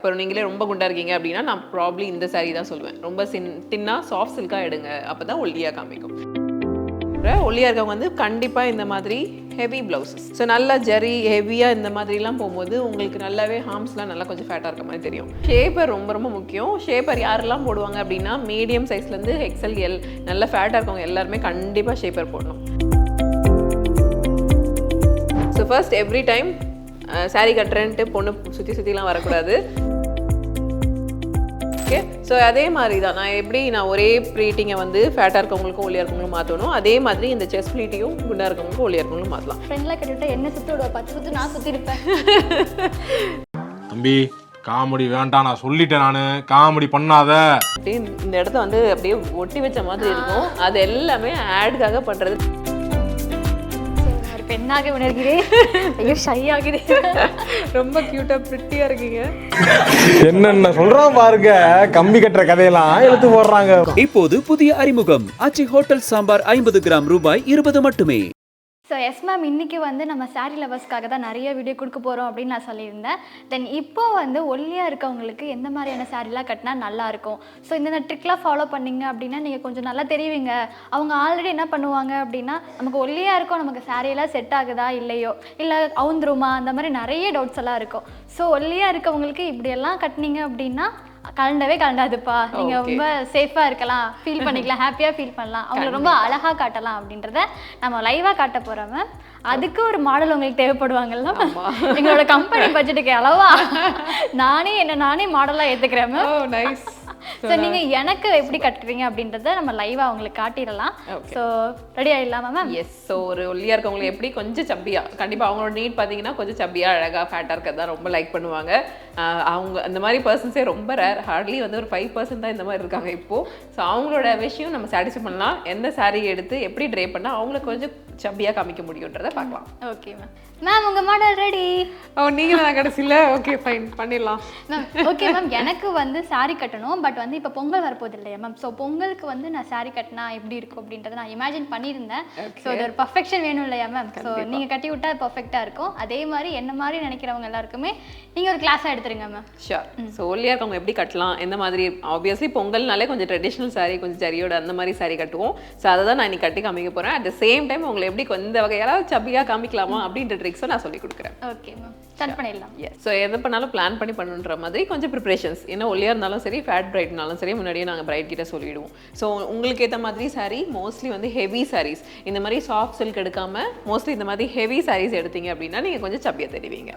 இப்போ நீங்களே ரொம்ப குண்டா இருக்கீங்க அப்படின்னா நான் ப்ராப்ளி இந்த saree தான் சொல்லுவேன். ரொம்ப தின்னா சாஃப்ட் சில்காக எடுங்க, அப்போ தான் ஒல்லியாக காமிக்கும். ஒல்லியாக இருக்கவங்க வந்து கண்டிப்பாக இந்த மாதிரி ஹெவி ப்ளவுசஸ், ஸோ நல்லா ஜரி ஹெவியாக இந்த மாதிரிலாம் போகும்போது உங்களுக்கு நல்லாவே ஹார்ம்ஸ்லாம் நல்லா கொஞ்சம் ஃபேட்டாக இருக்க மாதிரி தெரியும். ஷேப்பர் ரொம்ப ரொம்ப முக்கியம். ஷேப்பர் யாரெல்லாம் போடுவாங்க அப்படின்னா மீடியம் சைஸ்லேருந்து எக்ஸல் எல் நல்லா ஃபேட்டாக இருக்கவங்க எல்லாருமே கண்டிப்பாக ஷேப்பர் போடணும். So first every time saree கட்டுறேன்ட்டு பொண்ணு சுற்றிலாம் வரக்கூடாது. ஓகே, ஸோ அதே மாதிரி தான் நான் ஒரே ப்ளீட்டிங்கை வந்து ஃபேட்டாக இருக்கவங்களுக்கும் ஒல்லியாக இருக்கவங்களும் மாற்றணும். அதே மாதிரி இந்த செஸ்ட் ப்ளீட்டையும் குண்டாக இருக்கவங்களுக்கும் ஒல்லியாக இருக்கவங்களும் மாற்றலாம். ஃப்ரெண்ட்லாம் கட்டிவிட்டா என்ன சுற்றி விடுவா, 10 சுற்று நான் சுற்றிருப்பேன். தம்பி காமெடி வேண்டாம், நான் சொல்லிட்டேன், நான் காமெடி பண்ணாத. அப்படியே இந்த இடத்த வந்து அப்படியே ஒட்டி வச்ச மாதிரி இருக்கும். அது எல்லாமே ஆடுக்காக பண்ணுறது. பெண்ணாக உணர்கிறேன். ஐயோ ஷை ஆகுது. ரொம்ப க்யூட்டாக ப்ரிட்டியாக இருக்கீங்க. என்னென்ன சொல்றான் பாருங்க, கம்பி கட்டுற கதையெல்லாம் எடுத்து போடுறாங்க. இப்போது புதிய அறிமுகம் ஆச்சி ஹோட்டல் சாம்பார் 50 கிராம் ரூபாய் 20 மட்டுமே. ஸோ எஸ் மேம், இன்றைக்கி வந்து நம்ம சாரீ லவர்ஸ்க்காக தான் நிறைய வீடியோ கொடுக்க போகிறோம் அப்படின்னு நான் சொல்லியிருந்தேன். தென் இப்போது வந்து ஒல்லியாக இருக்கவங்களுக்கு எந்த மாதிரியான சாரீலாம் கட்டினா நல்லாயிருக்கும், ஸோ இந்த ட்ரிக்லாம் ஃபாலோ பண்ணிங்க அப்படின்னா நீங்கள் கொஞ்சம் நல்லா தெரிவிங்க. அவங்க ஆல்ரெடி என்ன பண்ணுவாங்க அப்படின்னா, நமக்கு ஒல்லியாக இருக்கும், நமக்கு சாரியெல்லாம் செட் ஆகுதா இல்லையோ, இல்லை அவுந்துருமா, அந்த மாதிரி நிறைய டவுட்ஸ் எல்லாம் இருக்கும். ஸோ ஒல்லியாக இருக்கவங்களுக்கு இப்படியெல்லாம் கட்டினீங்க அப்படின்னா கலண்டாதுப்பா, நீங்க ரொம்ப சேஃபா இருக்கலாம், ஃபீல் பண்ணிக்கலாம், ஹாப்பியா ஃபீல் பண்ணலாம், அவங்களை ரொம்ப அழகா காட்டலாம் அப்படின்றத நம்ம லைவா காட்ட போறோம். அதுக்கு ஒரு மாடல் உங்களுக்கு தேவைப்படுவாங்கல்ல, எங்களோட கம்பெனி பட்ஜெட்டுக்கு அளவா நானே மாடலா ஏத்துக்கிறேன். ஸோ நீங்கள் எனக்கு எப்படி கட்டுறீங்க அப்படின்றத நம்ம லைவாக அவங்களுக்கு காட்டிடலாம். ஸோ ரெடி ஆகிடலாமா மேம்? எஸ். ஸோ ஒரு ஒல்லியாக இருக்கவங்களுக்கு எப்படி கொஞ்சம் சப்பியாக, கண்டிப்பாக அவங்களோட நீட் பார்த்தீங்கன்னா கொஞ்சம் சப்பியாக அழகாக ஃபேட்டாக இருக்கிறது தான் ரொம்ப லைக் பண்ணுவாங்க. அவங்க அந்த மாதிரி பர்சன்ஸே ரொம்ப ரேர், ஹார்ட்லி வந்து ஒரு 5% தான் இந்த மாதிரி இருக்காங்க இப்போது. ஸோ அவங்களோட விஷயம் நம்ம சாட்டிஸ்ஃபை பண்ணலாம். எந்த சாரீ எடுத்து எப்படி ட்ரே பண்ணால் அவங்களுக்கு கொஞ்சம் சப்பியாக காமிக்க முடியுன்றதை பார்க்கலாம். Okay ma'am. மேம் உங்கள் மாடல் ரெடி? நீங்கள் தான் கடைசியில் ஓகே ஃபைன் பண்ணிடலாம் மேம். ஓகே மேம், எனக்கு வந்து சாரீ கட்டணும், பட் வந்து இப்போ பொங்கல் வரப்போகுது இல்லையா மேம், ஸோ பொங்கலுக்கு வந்து நான் சாரீ கட்டினா எப்படி இருக்கும் அப்படின்றத நான் இமேஜின் பண்ணியிருந்தேன். ஸோ அது ஒரு பர்ஃபெக்ஷன் வேணும் இல்லையா மேம், ஸோ நீங்கள் கட்டி விட்டால் அது பர்ஃபெக்டாக இருக்கும். அதே மாதிரி என்ன மாதிரி நினைக்கிறவங்க எல்லாருக்குமே நீங்கள் ஒரு கிளாஸாக எடுத்துருங்க மேம். ஷியோர். ஸோ ஒல்லியாக இருக்கவங்க எப்படி கட்டலாம், எந்த மாதிரி, ஆப்வியஸ்லி பொங்கல்னாலே கொஞ்சம் ட்ரெடிஷ்னல் சாரீ, கொஞ்சம் ஜரியோட அந்த மாதிரி சாரீ கட்டுவோம். ஸோ அதை தான் நான் இன்னைக்கு கட்டி காமிக்க போகிறேன். அட் த சேம் டைம் உங்களை எப்படி இந்த வகையால் சப்பியாக காமிக்கலாமா அப்படின்ற ட்ரிக்ஸை நான் சொல்லி கொடுக்குறேன். ஓகே மேம், ஸ்டார்ட் பண்ணிடலாம். ஸோ எது பண்ணாலும் பிளான் பண்ணுன்ற மாதிரி கொஞ்சம் ப்ரிப்ரேஷன்ஸ், ஏன்னா ஒல்லியாக இருந்தாலும் சரி ஃபேட் பிரைட்னாலும் சரி முன்னாடியே நாங்கள் பிரைட் கிட்ட சொல்லிவிடுவோம். ஸோ உங்களுக்கு ஏற்ற மாதிரி சாரீ மோஸ்ட்லி வந்து ஹெவி சாரீஸ், இந்த மாதிரி சாஃப்ட் சில்க் எடுக்காம மோஸ்ட்லி இந்த மாதிரி ஹெவி சாரீஸ் எடுத்தீங்க அப்படின்னா நீங்கள் கொஞ்சம் சப்பியாக தெரிவிங்க.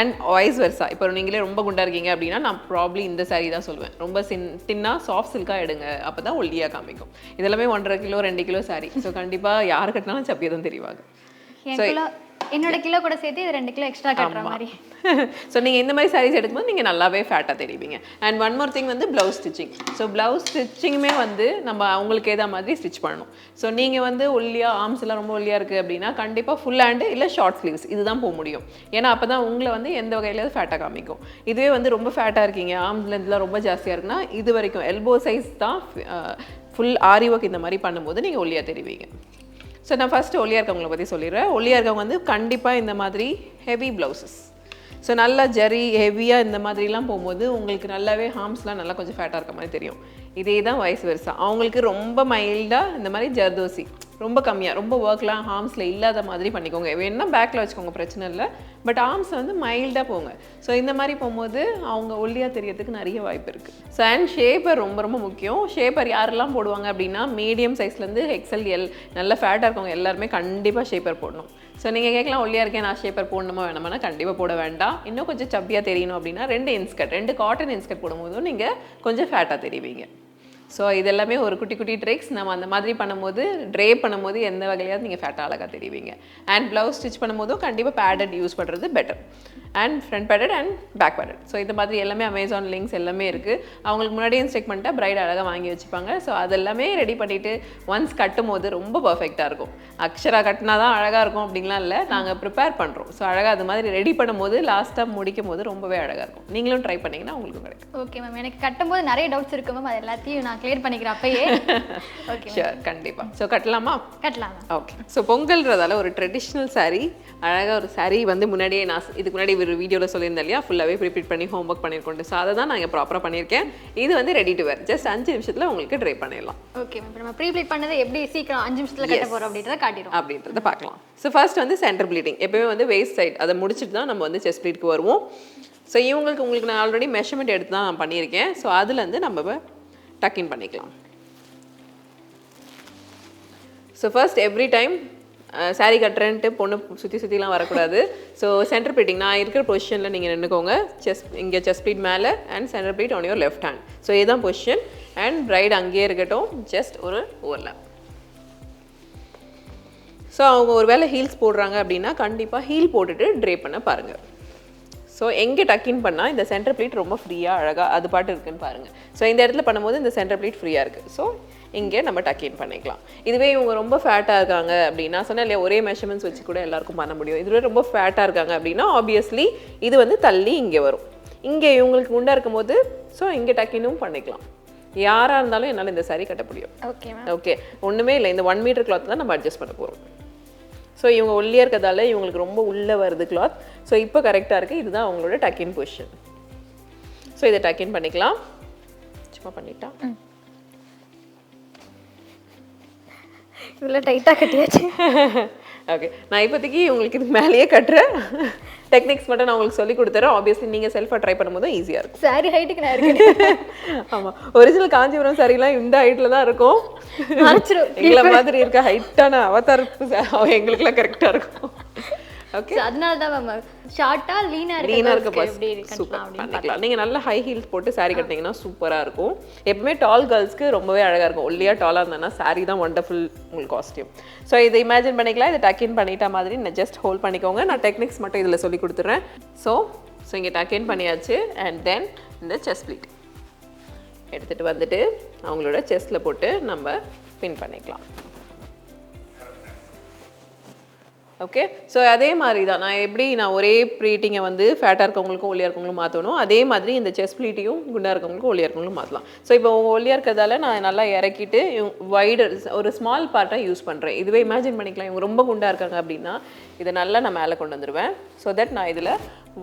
அண்ட் வைஸ் வெர்சா, இப்போ நீங்களே ரொம்ப குண்டா இருக்கீங்க அப்படின்னா நான் ப்ராப்ளி இந்த saree தான் சொல்லுவேன். ரொம்ப தின்னா சாஃப்ட் சில்காக எடுங்க, அப்போ தான் ஒல்லியாக காமிக்கும். இதெல்லாமே 1.5 கிலோ 2 கிலோ saree. ஸோ கண்டிப்பாக யார் கட்டினாலும் சப்பியாக தான் தெரிவாங்க. என்னோட கிலோ கூட சேர்த்து இது 2 கிலோ எக்ஸ்ட்ரா கட்டுற மாதிரி. ஸோ நீங்கள் இந்த மாதிரி சாரீஸ் எடுக்கும்போது நீங்கள் நல்லாவே ஃபேட்டாக தெரிவிங்க. அண்ட் ஒன் மோர் திங் வந்து ப்ளவுஸ் ஸ்டிச்சிங். ஸோ ப்ளவுஸ் ஸ்டிச்சிங்குமே வந்து நம்ம அவங்களுக்கு ஏற்ற மாதிரி ஸ்டிச் பண்ணணும். ஸோ நீங்கள் வந்து ஒல்லியாக, ஆர்ம்ஸ் எல்லாம் ரொம்ப ஒல்லியாக இருக்குது அப்படின்னா கண்டிப்பாக ஃபுல் ஹேண்டு இல்லை ஷார்ட் ஸ்லீவ்ஸ் இதுதான் போக முடியும். ஏன்னா அப்போ தான் உங்களை வந்து எந்த வகையிலாவது ஃபேட்டாக காமிக்கும். இதுவே வந்து ரொம்ப ஃபேட்டாக இருக்கீங்க, ஆர்ம்ஸ் லென்த்லாம் ரொம்ப ஜாஸ்தியாக இருக்குன்னா இது வரைக்கும் எல்போ சைஸ் தான் ஃபுல் ஆரி ஒர்க் இந்த மாதிரி பண்ணும்போது நீங்கள் ஒல்லியாக தெரிவிங்க. ஸோ நான் ஃபஸ்ட்டு ஒல்லியாக இருக்கவங்களை பற்றி சொல்லிடுறேன். ஒல்லியாக இருக்கவங்க வந்து கண்டிப்பாக இந்த மாதிரி ஹெவி ப்ளவுசஸ், ஸோ நல்லா ஜரி ஹெவியாக இந்த மாதிரிலாம் போகும்போது உங்களுக்கு நல்லாவே ஹார்ம்ஸ்லாம் நல்லா கொஞ்சம் ஃபேட்டாக இருக்க மாதிரி தெரியும். இதே தான் வைஸ் வெர்சா, அவங்களுக்கு ரொம்ப மைல்டாக இந்த மாதிரி ஜர்தோசி ரொம்ப கம்மியாக, ரொம்ப ஒர்க்லாம் ஹார்ம்ஸில் இல்லாத மாதிரி பண்ணிக்கோங்க. வேணுன்னா பேக்கில் வச்சுக்கோங்க, பிரச்சனை இல்லை, பட் ஆர்ம்ஸ் வந்து மைல்டாக போங்க. ஸோ இந்த மாதிரி போகும்போது அவங்க ஒல்லியாக தெரியறதுக்கு நிறைய வாய்ப்பு இருக்குது. ஸோ அண்ட் ஷேப்பர் ரொம்ப ரொம்ப முக்கியம். ஷேப்பர் யாரெல்லாம் போடுவாங்க அப்படின்னா மீடியம் சைஸ்லேருந்து எக்ஸல் எல் நல்லா ஃபேட்டாக இருக்கவங்க எல்லாருமே கண்டிப்பாக ஷேப்பர் போடணும். ஸோ நீங்கள் கேட்கலாம் ஒல்லியாக இருக்கேன் நான் ஷேப்பர் போடணுமா வேணாமான்னா கண்டிப்பாக போட வேண்டாம். இன்னும் கொஞ்சம் சப்பியாக தெரியணும் அப்படின்னா 2 காட்டன் இன்ஸ்கர்ட் போடும்போதும் நீங்கள் கொஞ்சம் ஃபேட்டாக தெரிவிங்க. ஸோ இதெல்லாமே ஒரு குட்டி குட்டி ட்ரிக்ஸ். நம்ம அந்த மாதிரி பண்ணும்போது ட்ரே பண்ணும்போது எந்த வகையாவது நீங்கள் ஃபேட்டாக அழகாக தெரிவிங்க. அண்ட் ப்ளவுஸ் ஸ்டிச் பண்ணும்போதும் கண்டிப்பாக பேடட் யூஸ் பண்ணுறது better. And front padded and back padded. So இந்த மாதிரி எல்லாமே அமேசான் லிங்க்ஸ் எல்லாமே இருக்குது. அவங்களுக்கு முன்னாடியே இன்ஸ்ட்ரக்ட் பண்ணிட்டா பிரைட் அழகாக வாங்கி வச்சுப்பாங்க. ஸோ அதெல்லாமே ரெடி பண்ணிவிட்டு ஒன்ஸ் கட்டும் போது ரொம்ப பர்ஃபெக்டாக இருக்கும். அக்ஷரா கட்டினா தான் அழகாக இருக்கும் அப்படின்லாம் இல்லை, நாங்கள் ப்ரிப்பேர் பண்ணுறோம். ஸோ அழகாக அது மாதிரி ரெடி பண்ணும்போது லாஸ்ட்டாக முடிக்கும் போது ரொம்பவே அழகாக இருக்கும். நீங்களும் ட்ரை பண்ணிங்கன்னா உங்களுக்கும் கிடைக்கும். ஓகே மேம், எனக்கு கட்டும்போது நிறைய டவுட்ஸ் இருக்கு மேம், அது எல்லாத்தையும் நான் கிளியர் பண்ணிக்கிறேன் அப்பயே. ஓகே ஷூர், கண்டிப்பாக. ஸோ கட்டலாமா? கட்டலாம். ஓகே. ஸோ பொங்கல்ன்றதால ஒரு ட்ரெடிஷ்னல் saree, அழகாக ஒரு saree வந்து முன்னாடியே நான் இதுக்கு முன்னாடி ஒரு வீடியோவில் சொல்லியிருந்தேன் இல்லையா, ஃபுல்லாகவே ப்ரிப்பேர் பண்ணி ஹோம் ஒர்க் பண்ணியிருக்கோம். ஸோ அதை தான் நான் இங்கே ப்ராப்பராக பண்ணியிருக்கேன். இது வந்து ரெடி டு வேர், ஜஸ்ட் 5 நிமிஷத்தில் உங்களுக்கு ட்ரை பண்ணிடலாம். ஓகே மேம், இப்போ நம்ம ப்ரீ ப்ளீட் பண்ணதை எப்படி சீக்கிரம் 5 நிமிஷத்தில் கட்ட போகிறோம் அப்படின்றத காட்டிடும் அப்படின்றத பார்க்கலாம். ஸோ ஃபர்ஸ்ட் வந்து சென்டர் ப்ளீட்டிங். எப்போயுமே வந்து வேஸ்ட் சைட் அதை முடிச்சுட்டு தான் நம்ம வந்து செஸ்ட் ப்ளீட்க்கு வருவோம். ஸோ உங்களுக்கு நான் ஆல்ரெடி மெஷர்மெண்ட் எடுத்து தான் நான் பண்ணியிருக்கேன். ஸோ அதுலேருந்து நம்ம டக்கின் பண்ணிக்கலாம். So first every time sari கட்டுறேன்ட்டு பொண்ணு சுற்றிலாம் வரக்கூடாது. ஸோ சென்டர் ப்ளீட்டிங் நான் இருக்கிற பொசிஷனில் நீங்கள் நின்றுக்கோங்க. இங்கே செஸ்ட் ப்ளீட் மேலே and centre pleat on your left hand. So இதுதான் பொசிஷன். அண்ட் பிரைட் அங்கேயே இருக்கட்டும், ஜஸ்ட் ஒரு ஓவர்லேப். ஸோ அவங்க ஒரு வேளை ஹீல்ஸ் போடுறாங்க அப்படின்னா கண்டிப்பாக ஹீல் போட்டுட்டு ட்ரே பண்ண பாருங்கள். ஸோ எங்கே டக்கின் பண்ணால் இந்த சென்டர் ப்ளீட் ரொம்ப ஃப்ரீயாக அழகாக அது பாட்டு இருக்குன்னு பாருங்கள். ஸோ இந்த இடத்துல பண்ணும்போது இந்த சென்டர் ப்ளீட் ஃப்ரீயாக இருக்குது. ஸோ இங்கே நம்ம டக்கின் பண்ணிக்கலாம். இதுவே இவங்க ரொம்ப ஃபேட்டாக இருக்காங்க அப்படின்னா, சொன்னால் இல்லையா ஒரே மெஷர்மெண்ட்ஸ் வச்சு கூட எல்லாருக்கும் பண்ண முடியும். இதுவே ரொம்ப ஃபேட்டாக இருக்காங்க அப்படின்னா ஆப்வியஸ்லி இது வந்து தள்ளி இங்கே வரும். இங்கே இவங்களுக்கு குண்டாக இருக்கும்போது ஸோ இங்கே டக்கினும் பண்ணிக்கலாம். யாராக இருந்தாலும் என்னால் இந்த சாரீ கட்ட முடியும். ஓகே ஓகே, ஒன்றுமே இல்லை. இந்த 1 மீட்டர் கிளாத் தான் நம்ம அட்ஜஸ்ட் பண்ண போகிறோம். ஸோ இவங்க ஒல்லியாக இருக்கிறதால இவங்களுக்கு ரொம்ப உள்ளே வருது கிளாத். ஸோ இப்போ கரெக்டாக இருக்குது. இதுதான் அவங்களோட டக்கின் பொசிஷன். ஸோ இதை டக்கின் பண்ணிக்கலாம். சும்மா பண்ணிட்டா இவ்வளோ டைட்டாக கட்டியாச்சு. ஓகே, நான் இப்போதைக்கு உங்களுக்கு இதுக்கு மேலேயே கட்டுறேன். டெக்னிக்ஸ் மட்டும் நான் உங்களுக்கு சொல்லி கொடுத்துறேன். ஆப்வியஸ்லி நீங்கள் செல்ஃபாக ட்ரை பண்ணும்போது ஈஸியாக இருக்கும். சாரி ஹைட்டுக்கு நான் இருக்கேன். ஆமாம், ஒரிஜினல் காஞ்சிபுரம் சாரிலாம் இந்த ஹைட்டில் தான் இருக்கும். எங்களை மாதிரி இருக்க ஹைட்டான அவதாரப்பு எங்களுக்குலாம் கரெக்டாக இருக்கும். ஓகே, அதனால தான் மேம் ஷார்ட்டாக லீனாக இருக்க பண்ணிக்கலாம். நீங்கள் நல்ல ஹை ஹீல்ஸ் போட்டு சாரீ கட்டினீங்கன்னா சூப்பராக இருக்கும். எப்பவுமே டால் கேர்ள்ஸ்க்கு ரொம்பவே அழகாக இருக்கும். ஒல்லியாக டாலாக இருந்தேன்னா சாரீ தான் ஒண்டர்ஃபுல் உங்களுக்கு காஸ்டியூம். ஸோ இதை இமேஜின் பண்ணிக்கலாம். இதை டக்கின் பண்ணிட்ட மாதிரி நான் ஜஸ்ட் ஹோல்ட் பண்ணிக்கோங்க. நான் டெக்னிக்ஸ் மட்டும் இதில் சொல்லி கொடுத்துட்றேன். ஸோ இங்கே டக்கின் பண்ணியாச்சு. அண்ட் தென் இந்த செஸ்ட் ப்ளீட் எடுத்துகிட்டு வந்துட்டு அவங்களோட செஸ்ட்டில் போட்டு நம்ம பின் பண்ணிக்கலாம். ஓகே, ஸோ அதே மாதிரி தான் நான் ஒரே ப்ளீட்டிங்கை வந்து ஃபேட்டாக இருக்கவங்களுக்கும் ஒல்லியாக இருக்கவங்களும் மாற்றணும். அதே மாதிரி இந்த செஸ்ட் ப்ளீட்டையும் குண்டாக இருக்கவங்களுக்கும் ஒல்லியாக இருக்கவங்களும் மாற்றலாம். ஸோ இப்போ ஒல்லியாக இருக்கிறதால நான் நல்லா இறக்கிட்டு வைடர் ஒரு ஸ்மால் பார்ட்டாக யூஸ் பண்ணுறேன். இதுவே இமேஜின் பண்ணிக்கலாம். இவங்க ரொம்ப குண்டாக இருக்காங்க அப்படின்னா இதை நல்லா நான் மேலே கொண்டு வந்துடுவேன். ஸோ தட் நான் இதில்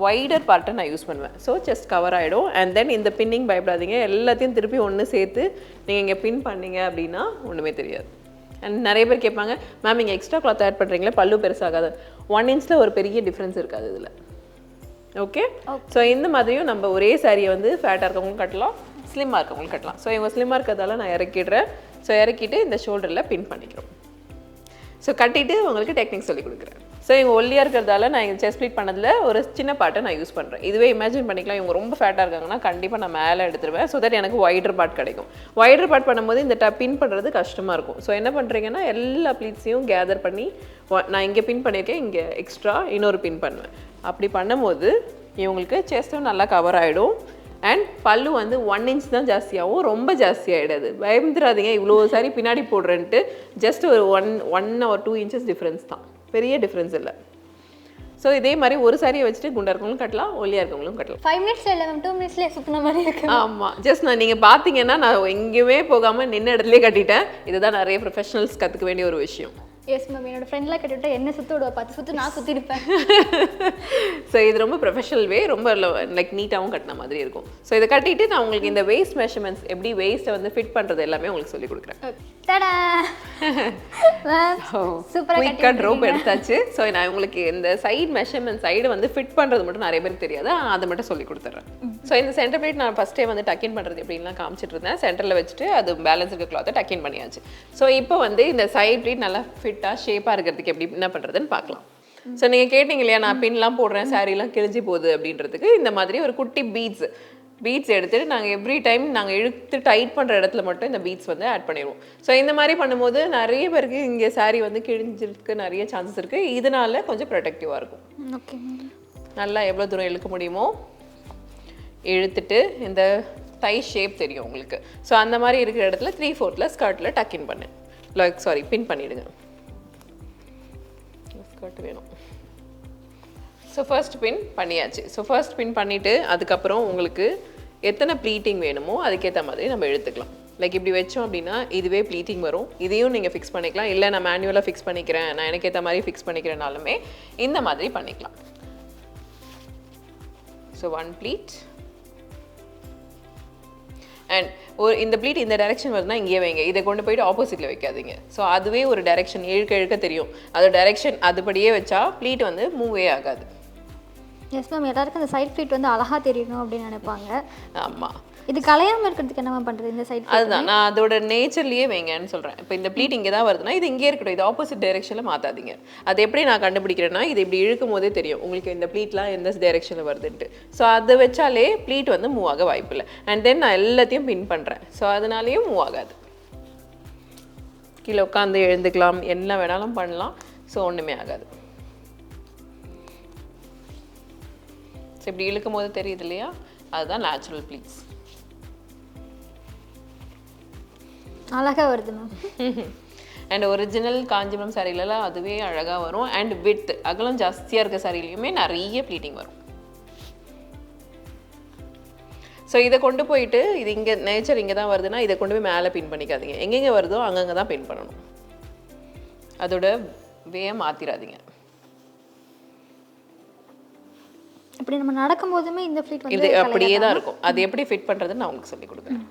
வைடர் பார்ட்டை நான் யூஸ் பண்ணுவேன். ஸோ செஸ்ட் கவர் ஆகிடும். அண்ட் தென் இந்த பின்னிங் பயப்படாதீங்க. எல்லாத்தையும் திருப்பி ஒன்று சேர்த்து நீங்கள் இங்கே பின் பண்ணீங்க அப்படின்னா ஒன்றுமே தெரியாது. அண்ட் நிறைய பேர் கேட்பாங்க, மேம் இங்கே எக்ஸ்ட்ரா கிளாத் ஆட் பண்ணுறீங்களா, பல்லு பெருசாகாது. 1 இன்ச்சில் ஒரு பெரிய டிஃப்ரென்ஸ் இருக்காது இதில். ஓகே, ஸோ இந்த மாதிரியும் நம்ம ஒரே சாரியை வந்து ஃபேட்டாக இருக்கவங்களும் கட்டலாம், ஸ்லிம்மாக இருக்கவங்களும் கட்டலாம். ஸோ இவங்க ஸ்லிம்மாக இருக்கிறதால நான் இறக்கிடுறேன். ஸோ இறக்கிட்டு இந்த ஷோல்டரில் பின் பண்ணிக்கிறோம். ஸோ கட்டிட்டு உங்களுக்கு டெக்னிக் சொல்லி கொடுக்குறேன். ஸோ இவங்க ஒல்லியாக இருக்கிறதால நான் இங்கே செஸ்ட் ப்ளீட் பண்ணதில் ஒரு சின்ன பார்ட்டை நான் யூஸ் பண்ணுறேன். இதுவே இமேஜின் பண்ணிக்கலாம். இவங்க ரொம்ப ஃபேட்டாக இருக்காங்கன்னா கண்டிப்பாக நான் மேலே எடுத்துருவேன். ஸோ தட் எனக்கு வைடர் பார்ட் கிடைக்கும். வைடர் பார்ட் பண்ணும்போது இந்த பின் பண்ணுறது கஷ்டமாக இருக்கும். ஸோ என்ன பண்ணுறீங்கன்னா எல்லா ப்ளீட்ஸையும் கேதர் பண்ணி நான் இங்கே பின் பண்ணியிருக்கேன், இங்கே எக்ஸ்ட்ரா இன்னொரு பின் பண்ணுவேன். அப்படி பண்ணும்போது இவங்களுக்கு செஸ்ட்டும் நல்லா கவர் ஆகிடும். அண்ட் பல்லு வந்து 1 இன்ச் தான் ஜாஸ்தியாகவும் ரொம்ப ஜாஸ்தியாகிடாது. பயந்துடாதீங்க இவ்வளோ சாரி பின்னாடி போடுறேன்ட்டு. ஜஸ்ட் ஒரு 1 or 2 இன்ச்சஸ் டிஃப்ரென்ஸ் தான், பெரிய டிஃப்ரென்ஸ் இல்லை. ஸோ இதே மாதிரி ஒரு சாரியை வச்சுட்டு குண்டா இருக்கவங்களும் கட்டலாம், ஒல்லியாக இருக்கவங்களும் கட்டலாம். 5 மினிட்ஸ் இல்லை மேம், 2 மினிட்ஸ்லேயே சுற்றின மாதிரி இருக்கு. ஆமாம், ஜஸ்ட் நீங்கள் பார்த்தீங்கன்னா நான் எங்கேயுமே போகாமல் நின்ன இடத்துலேயே கட்டிட்டேன். இதுதான் நிறைய ப்ரொஃபஷனல்ஸ் கற்றுக்க வேண்டிய ஒரு விஷயம். எஸ் மேம், என்னோட ஃப்ரெண்ட்லாம் கட்டிவிட்டா என்ன சுற்ற விடுவா, 10 சுற்று நான் சுற்றிருப்பேன். ஸோ இது ரொம்ப ப்ரொஃபஷனல் வே, ரொம்ப லைக் நீட்டாகவும் கட்டின மாதிரி இருக்கும். ஸோ இதை கட்டிட்டு நான் உங்களுக்கு இந்த வேஸ்ட் மெஷர்மெண்ட்ஸ் எப்படி வேஸ்ட்டை வந்து ஃபிட் பண்ணுறது எல்லாமே உங்களுக்கு சொல்லிக் கொடுக்குறேன். குயிக்காக ரோப் எடுத்தாச்சு. ஸோ நான் உங்களுக்கு இந்த சைடு மெஷர்மெண்ட் சைடு வந்து ஃபிட் பண்ணுறது மட்டும் நிறைய பேருக்கு தெரியாது, அதை மட்டும் சொல்லி கொடுத்துட்றேன். ஸோ இந்த சென்டர் பிளேட் நான் ஃபஸ்ட்டே வந்து டக்கின் பண்ணுறது எப்படின்லாம் காமிச்சிட்டு இருந்தேன். சென்டரில் வச்சுட்டு அது பேலன்ஸ் இருக்க கிளாத்தை டக்கின் பண்ணியாச்சு. ஸோ இப்போ வந்து இந்த சைடு பிளேட் நல்லா ஃபிட்டாக ஷேப்பாக இருக்கிறதுக்கு எப்படி என்ன பண்ணுறதுன்னு பார்க்கலாம். ஸோ நீங்கள் கேட்டிங்க இல்லையா, நான் பின்லாம் போடுறேன் சாரீலாம் கிழிஞ்சி போகுது அப்படின்றதுக்கு இந்த மாதிரி ஒரு குட்டி பீட்ஸ் எடுத்துகிட்டு நாங்கள் எவ்ரி டைம் நாங்கள் இழுத்து டைட் பண்ணுற இடத்துல மட்டும் இந்த பீட்ஸ் வந்து ஆட் பண்ணிடுவோம். ஸோ இந்த மாதிரி பண்ணும்போது நிறைய பேருக்கு இங்கே சாரீ வந்து கிழிஞ்சிருக்கு நிறைய சான்சஸ் இருக்குது. இதனால கொஞ்சம் ப்ரொடெக்டிவாக இருக்கும். ஓகே, நல்லா எவ்வளோ தூரம் இழுக்க முடியுமோ இழுத்துட்டு இந்த தை ஷேப் தெரியும் உங்களுக்கு. ஸோ அந்த மாதிரி இருக்கிற இடத்துல 3/4 ஸ்கர்ட்டில் டக்கின் பண்ணு பின் பண்ணிவிடுங்க. ஸ்கர்ட் வேணும். ஸோ ஃபர்ஸ்ட் பின் பண்ணியாச்சு. ஸோ ஃபர்ஸ்ட் பின் பண்ணிவிட்டு அதுக்கப்புறம் உங்களுக்கு எத்தனை ப்ளீட்டிங் வேணுமோ அதுக்கேற்ற மாதிரி நம்ம எடுத்துக்கலாம். லைக் இப்படி வச்சோம் அப்படின்னா இதுவே ப்ளீட்டிங் வரும். இதையும் நீங்கள் ஃபிக்ஸ் பண்ணிக்கலாம். இல்லை நான் மேனுவலாக ஃபிக்ஸ் பண்ணிக்கிறேன், நான் எனக்கு ஏற்ற மாதிரி ஃபிக்ஸ் பண்ணிக்கிறேனாலுமே இந்த மாதிரி பண்ணிக்கலாம். So 1 pleat. அண்ட் இந்த ப்ளீட் இந்த டைரெக்ஷன் வருதுன்னா இங்கேயே வைங்க, இதை கொண்டு போயிட்டு ஆப்போசிட்டில் வைக்காதீங்க. ஸோ அதுவே ஒரு டைரெக்ஷன் இழுக்க இழுக்க தெரியும், அது டைரெக்ஷன் அதுபடியே வச்சா ப்ளீட் வந்து மூவே ஆகாது. எஸ் மேம், எல்லாருக்கும் அந்த சைட் ப்ளீட் வந்து அழகாக தெரியணும் அப்படின்னு நினைப்பாங்க. ஆமாம், இது கலையாமல் இருக்கிறதுக்கு என்ன மேம் பண்ணுறது? இந்த சைட் அதுதான் நான் அதோட நேச்சர்லேயே வைங்கன்னு சொல்கிறேன். இப்போ இந்த ப்ளீட் இங்கே தான் வருதுன்னா இது இங்கே இருக்கட்டும், இது ஆப்போசிட் டைரெக்ஷனில் மாற்றாதீங்க. அது எப்படி நான் கண்டுபிடிக்கிறேன்னா, இது இப்படி இழுக்கும் போதே தெரியும் உங்களுக்கு இந்த ப்ளீட்லாம் எந்த டைரெக்ஷனில் வருதுன்ட்டு. ஸோ அதை வச்சாலே ப்ளீட் வந்து மூவ் ஆக வாய்ப்பு இல்லை. அண்ட் தென் நான் எல்லாத்தையும் பின் பண்ணுறேன், ஸோ அதனாலேயும் மூவ் ஆகாது. கீழே உட்காந்து எழுந்துக்கலாம், என்ன வேணாலும் பண்ணலாம், ஸோ ஒன்றுமே ஆகாது. ஸோ இப்படி இழுக்கும் போது தெரியுது இல்லையா, அதுதான் நேச்சுரல் ப்ளீட்ஸ். அழகாக வருது மேம். அண்ட் ஒரிஜினல் காஞ்சிபுரம் சாரிலலாம் அதுவே அழகாக வரும். அண்ட் வித் அகலம் ஜாஸ்தியாக இருக்க சாரிலையுமே நிறைய ப்ளீட்டிங் வரும். ஸோ இதை கொண்டு போயிட்டு இது இங்கே நேச்சர் இங்கே தான் வருதுன்னா இதை கொண்டு போய் மேலே பின் பண்ணிக்காதீங்க, எங்கெங்கே வருதோ அங்கங்கே தான் பின் பண்ணணும். அதோட வேயை மாற்றிடாதீங்க. இப்படி நம்ம நடக்கும் போதுமே இந்த ப்ளீட் வந்து இது அப்படியே தான் இருக்கும். அது எப்படி ஃபிட் பண்ணுறதுன்னு நான் உங்களுக்கு சொல்லிக் கொடுக்குறேன்.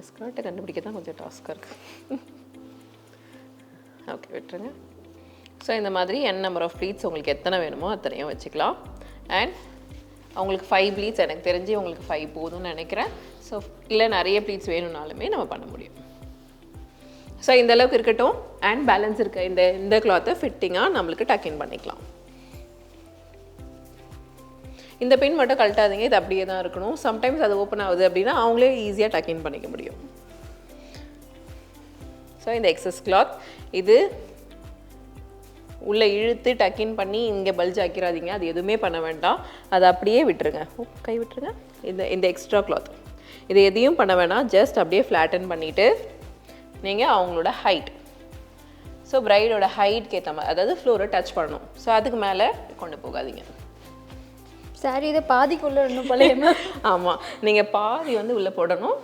ஸ்கர்ட்டை கண்டுபிடிக்க தான் கொஞ்சம் டாஸ்காக இருக்குது. ஓகே, விட்டுருங்க. ஸோ இந்த மாதிரி n நம்பர் ஆஃப் ப்ளீட்ஸ் உங்களுக்கு எத்தனை வேணுமோ அத்தனையும் வச்சுக்கலாம். அண்ட் அவங்களுக்கு 5 ப்ளீட்ஸ் எனக்கு தெரிஞ்சு உங்களுக்கு 5 போதும்னு நினைக்கிறேன். ஸோ இல்லை நிறைய ப்ளீட்ஸ் வேணும்னாலுமே நம்ம பண்ண முடியும். ஸோ இந்த அளவுக்கு இருக்கட்டும். அண்ட் பேலன்ஸ் இருக்க இந்த கிளாத்தை ஃபிட்டிங்காக நம்மளுக்கு டக்கின் பண்ணிக்கலாம். இந்த பின் மட்டும் கழட்டாதீங்க, இது அப்படியே தான் இருக்கணும். சம்டைம்ஸ் அது ஓப்பன் ஆகுது அப்படின்னா அவங்களே ஈஸியாக டக்கின் பண்ணிக்க முடியும். ஸோ இந்த எக்ஸஸ் கிளாத் இது உள்ளே இழுத்து டக்கின் பண்ணி இங்கே பல்ஜ் ஆக்கிடாதீங்க, அது எதுவுமே பண்ண வேண்டாம், அதை அப்படியே விட்டுருங்க. கை விட்டுருங்க. இந்த எக்ஸ்ட்ரா கிளாத் இது எதையும் பண்ண வேணாம், ஜஸ்ட் அப்படியே ஃப்ளாட்டன் பண்ணிவிட்டு நீங்கள் அவங்களோட ஹைட், ஸோ பிரைடோட ஹைட்க்கு ஏற்ற மாதிரி, அதாவது ஃப்ளோரை டச் பண்ணணும். ஸோ அதுக்கு மேலே கொண்டு போகாதீங்க. சாரி இதை பாதிக்குள்ளே இன்னும் பழைய. ஆமாம், நீங்கள் பாதி வந்து உள்ளே போடணும்.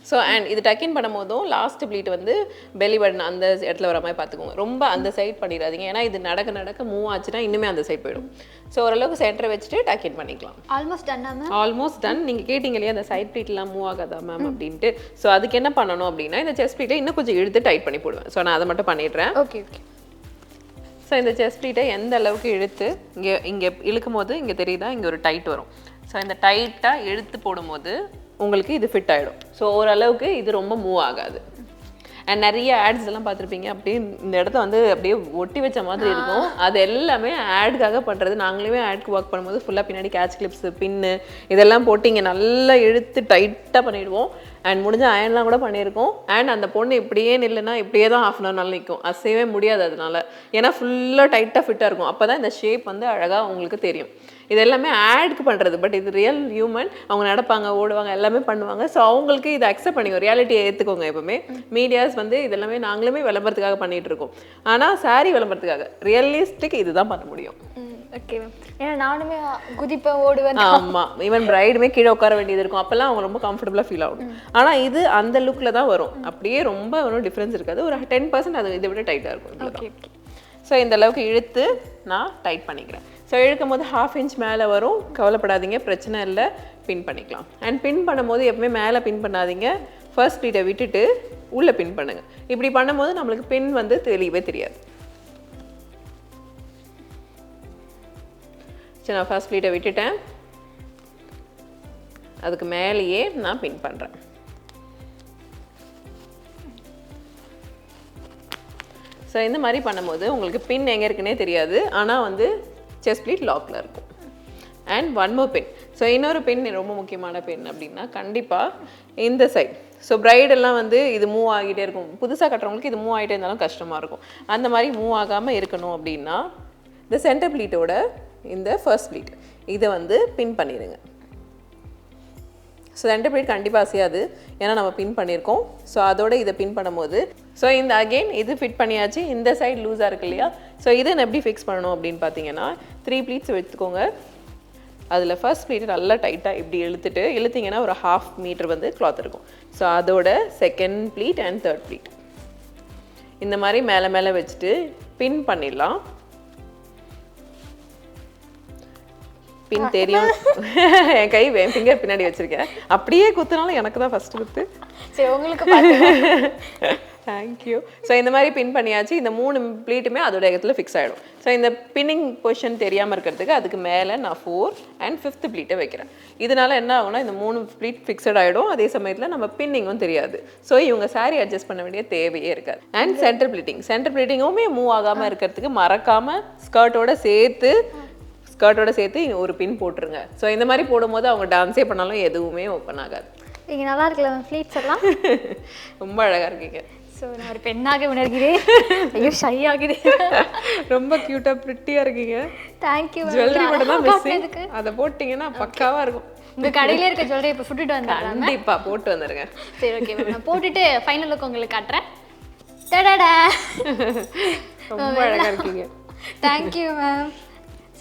ஸோ அண்ட் இது டக்கின் பண்ணும் போதும் லாஸ்ட் ப்ளீட் வந்து பெலி பட்டன் அந்த இடத்துல வர மாதிரி பார்த்துக்கோங்க. ரொம்ப அந்த சைட் பண்ணிடாதீங்க, ஏன்னா இது நடக்க நடக்க மூவ் ஆச்சுன்னா இன்னுமே அந்த சைட் போயிடும். ஸோ ஓரளவுக்கு சென்டரை வச்சுட்டு டக்கின் பண்ணிக்கலாம். Almost done ma'am. Almost done. நீங்கள் கேட்டிங்க இல்லையா அந்த சைட் ப்ளீட்லாம் மூவ் ஆகாதா மேம் அப்படின்ட்டு. ஸோ அதுக்கு என்ன பண்ணணும் அப்படின்னா, இந்த செஸ்ட் ப்ளீட்டை இன்னும் கொஞ்சம் இழுத்து டைட் பண்ணி போடுவேன். ஸோ நான் அதை மட்டும் பண்ணிடுறேன். Okay okay. ஸோ இந்த செஸ்ட் ப்ளீட்டை எந்த அளவுக்கு இழுத்து இங்கே இழுக்கும் போது இங்கே தெரியுதா, இங்கே ஒரு டைட் வரும். ஸோ இந்த டைட்டாக இழுத்து போடும்போது உங்களுக்கு இது ஃபிட் ஆகிடும். ஸோ ஓரளவுக்கு இது ரொம்ப மூவ் ஆகாது. அண்ட் நிறைய ஆட்ஸ் எல்லாம் பார்த்துருப்பீங்க, அப்படியே இந்த இடத்த வந்து அப்படியே ஒட்டி வச்ச மாதிரி இருக்கும். அது எல்லாமே ஆடுக்காக பண்ணுறது. நாங்களுமே ஆட்க்கு ஒர்க் பண்ணும்போது ஃபுல்லாக பின்னாடி கேட்ச் கிளிப்ஸு, பின்னு இதெல்லாம் போட்டு இங்கே நல்லா இழுத்து டைட்டாக பண்ணிவிடுவோம். அண்ட் முடிஞ்ச அயன்லாம் கூட பண்ணியிருக்கோம். அண்ட் அந்த பொண்ணு இப்படியே நில்லுன்னா இப்படியே தான் ½ hour நாள் நிற்கும், அசையவே முடியாது அதனால. ஏன்னா ஃபுல்லாக டைட்டாக ஃபிட்டாக இருக்கும். அப்போ தான் இந்த ஷேப் வந்து அழகாக உங்களுக்கு தெரியும். இது எல்லாமே ஆடுக்கு பண்ணுறது, பட் இது ரியல் ஹியூமன். அவங்க நடப்பாங்க, ஓடுவாங்க, எல்லாமே பண்ணுவாங்க. ஸோ அவங்களுக்கு இதை அக்செப்ட் பண்ணிக்கோ, ரியாலிட்டியை ஏற்றுக்கோங்க. எப்பவுமே மீடியாஸ் வந்து இதெல்லாமே நாங்களுமே விளம்பரத்துக்காக பண்ணிகிட்டு இருக்கோம். ஆனால் சாரி விளம்பரத்துக்காக ரியலிஸ்டிக் இதுதான் பண்ண முடியும். Okay ma'am. ஏன்னா நானுமே குதிப்பேன், ஓடுவேன். ஆமாம், ஈவன் பிரைடுமே கீழே உட்கார வேண்டியது இருக்கும். அப்போல்லாம் அவங்க ரொம்ப கம்ஃபர்டபுளாக ஃபீல் ஆகும். ஆனால் இது அந்த லுக்கில் தான் வரும். அப்படியே ரொம்ப ஒன்றும் டிஃப்ரென்ஸ் இருக்காது. ஒரு 10% அது இதை விட டைட்டாக இருக்கும். ஓகே. ஸோ இந்த அளவுக்கு இழுத்து நான் டைட் பண்ணிக்கிறேன். ஸோ இழுக்கும் போது ½ inch மேலே வரும், கவலைப்படாதீங்க, பிரச்சனை இல்லை, பின் பண்ணிக்கலாம். அண்ட் பின் பண்ணும்போது எப்பவுமே மேலே பின் பண்ணாதீங்க, ஃபர்ஸ்ட் ப்ளீட்டை விட்டுட்டு உள்ளே பின் பண்ணுங்கள். இப்படி பண்ணும்போது நம்மளுக்கு பின் வந்து தெரியவே தெரியாது. சரி, நான் ஃபர்ஸ்ட் ப்ளீட்டை விட்டுட்டேன், அதுக்கு மேலேயே நான் பின் பண்ணுறேன். ஸோ இந்த மாதிரி பண்ணும்போது உங்களுக்கு பின் எங்கே இருக்குன்னே தெரியாது, ஆனால் வந்து செஸ்ட் ப்ளீட் லாக்கில் இருக்கும். And one more pin. So இன்னொரு பின் ரொம்ப முக்கியமான பின் அப்படின்னா கண்டிப்பாக இந்த சைட். ஸோ பிரைடெல்லாம் வந்து இது மூவ் ஆகிட்டே இருக்கும். புதுசாக கட்டுறவங்களுக்கு இது மூவ் ஆகிட்டே இருந்தாலும் கஷ்டமாக இருக்கும். அந்த மாதிரி மூவ் ஆகாமல் இருக்கணும் அப்படின்னா இந்த சென்டர் ப்ளீட்டோட இந்த ஃபர்ஸ்ட் ப்ளீட் இதை வந்து பின் பண்ணிடுங்க. ஸோ சென்டர் ப்ளீட் கண்டிப்பாக அசையாது, ஏன்னா நம்ம பின் பண்ணியிருக்கோம். ஸோ அதோட இதை பின் பண்ணும்போது ஸோ இந்த அகெயின் இது ஃபிட் பண்ணியாச்சு. இந்த சைடு லூஸாக இருக்கு இல்லையா, ஸோ இதை எப்படி ஃபிக்ஸ் பண்ணணும் அப்படின்னு பார்த்தீங்கன்னா 3 ப்ளீட்ஸ் எடுத்துக்கோங்க. அதில் ஃபர்ஸ்ட் ப்ளீட்டை நல்லா டைட்டாக இப்படி இழுத்திங்கன்னா ஒரு ½ மீட்டர் வந்து கிளாத் இருக்கும். ஸோ அதோட second pleat and third pleat இந்த மாதிரி மேலே மேலே வச்சுட்டு பின் பண்ணிடலாம். பின் தெரியும். என் கை என் ஃபிங்கர் பின்னாடி வச்சிருக்கேன். அப்படியே குத்துனாலும் எனக்கு தான் ஃபர்ஸ்ட் குத்து. சரி உங்களுக்கு பார்த்து தேங்க்யூ. ஸோ இந்த மாதிரி பின் பண்ணியாச்சு. இந்த 3 ப்ளீட்டுமே அதோட இடத்துல ஃபிக்ஸ் ஆகிடும். ஸோ இந்த பின்னிங் பொசிஷன் தெரியாமல் இருக்கிறதுக்கு அதுக்கு மேலே நான் 4 and 5th ப்ளீட்டை வைக்கிறேன். இதனால என்ன ஆகும்னா இந்த 3 ப்ளீட் ஃபிக்ஸட் ஆகிடும். அதே சமயத்தில் நம்ம பின்னிங்கும் தெரியாது. ஸோ இவங்க சாரி அட்ஜஸ்ட் பண்ண வேண்டிய தேவையே இருக்காது. அண்ட் சென்டர் ப்ளீட்டிங்குமே மூவ் ஆகாமல் இருக்கிறதுக்கு மறக்காமல் ஸ்கர்ட்டோட சேர்த்து ஒரு பின் போட்டுருங்க. ஸோ இந்த மாதிரி போடும்போது அவங்க டான்ஸே பண்ணாலும் எதுவுமே ஓப்பன் ஆகாது. நீங்கள் நல்லா இருக்கல ஃப்ளீட்ஸ் எல்லாம் ரொம்ப அழகாக இருக்கீங்க. ஸோ நான் ஒரு பெண்ணாக உணர்கிறேன். ஐயோ ஷை ஆகுது. ரொம்ப க்யூட்டாக ப்ரிட்டியாக இருக்கீங்க. தேங்க்யூ. ஜுவல்லரி மட்டும் தான் மிஸ்ஸிங். அதை போட்டிங்கன்னா பக்காவாக இருக்கும். உங்கள் கடையிலே இருக்க ஜுவல்லரி இப்போ சுட்டுட்டு வந்துடுறேன். கண்டிப்பாக போட்டு வந்துடுங்க. சரி ஓகே மேம், நான் போட்டுட்டு ஃபைனல் லுக் உங்களுக்கு காட்டுறேன். டடடா, ரொம்ப அழகாக இருக்கீங்க. Thank you ma'am.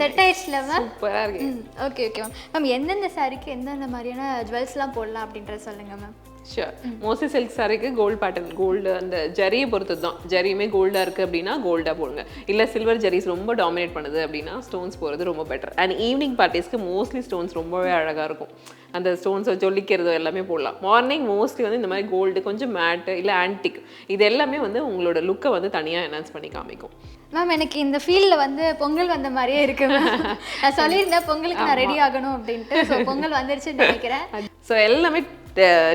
செட் ஆயிடுச்சுல மேம்? சூப்பராக இருக்கீங்க. Okay okay ma'am. மேம் எந்தெந்த சாரிக்கு எந்தெந்த மாதிரியான ஜுவல்ஸ்லாம் போடலாம் அப்படின்றத சொல்லுங்கள் மேம். ஷூர். மோஸ்ட்லி சில்க் சாரிக்கு கோல்டு பேட்டர்ன், கோல்டு அந்த ஜரியை பொறுத்து தான். ஜரியுமே கோல்டாக இருக்குது அப்படின்னா கோல்டாக போடுங்க. இல்லை சில்வர் ஜரிஸ் ரொம்ப டாமினேட் பண்ணுது அப்படின்னா ஸ்டோன்ஸ் போகிறது ரொம்ப பெட்டர். அண்ட் ஈவினிங் பார்ட்டிஸ்க்கு மோஸ்ட்லி ஸ்டோன்ஸ் ரொம்பவே அழகாக இருக்கும். அந்த ஸ்டோன்ஸை ஜொலிக்கிறதோ எல்லாமே போடலாம். மார்னிங் மோஸ்ட்லி வந்து இந்த மாதிரி கோல்டு, கொஞ்சம் மேட்டு இல்லை ஆன்டிக், இது எல்லாமே வந்து உங்களோட லுக்கை வந்து தனியாக என்ஹான்ஸ் பண்ணி காமிக்கும். மேம் எனக்கு இந்த ஃபீல்டில் வந்து பொங்கல் வந்த மாதிரியே இருக்கு மேம். நான் சொல்லியிருந்தேன் பொங்கலுக்கு நான் ரெடி ஆகணும் அப்படின்ட்டு. ஸோ பொங்கல் வந்துருச்சுன்னு நினைக்கிறேன். ஸோ எல்லாமே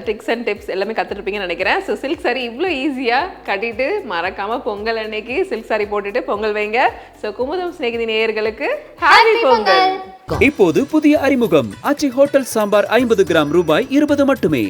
ட்ரிக்ஸ் அண்ட் டிப்ஸ் எல்லாமே கற்றுருப்பீங்கன்னு நினைக்கிறேன். ஸோ சில்க் சாரி இவ்வளோ ஈஸியாக கட்டிட்டு மறக்காமல் பொங்கல் அன்னைக்கு சில்க் சாரி போட்டுட்டு பொங்கல் வைங்க. ஸோ குமுதம் சிநேகிதி நேயர்களுக்கு ஹாப்பி பொங்கல். இப்போது புதிய அறிமுகம் ஆச்சி ஹோட்டல் சாம்பார் 50 கிராம் ரூபாய் 20 மட்டுமே.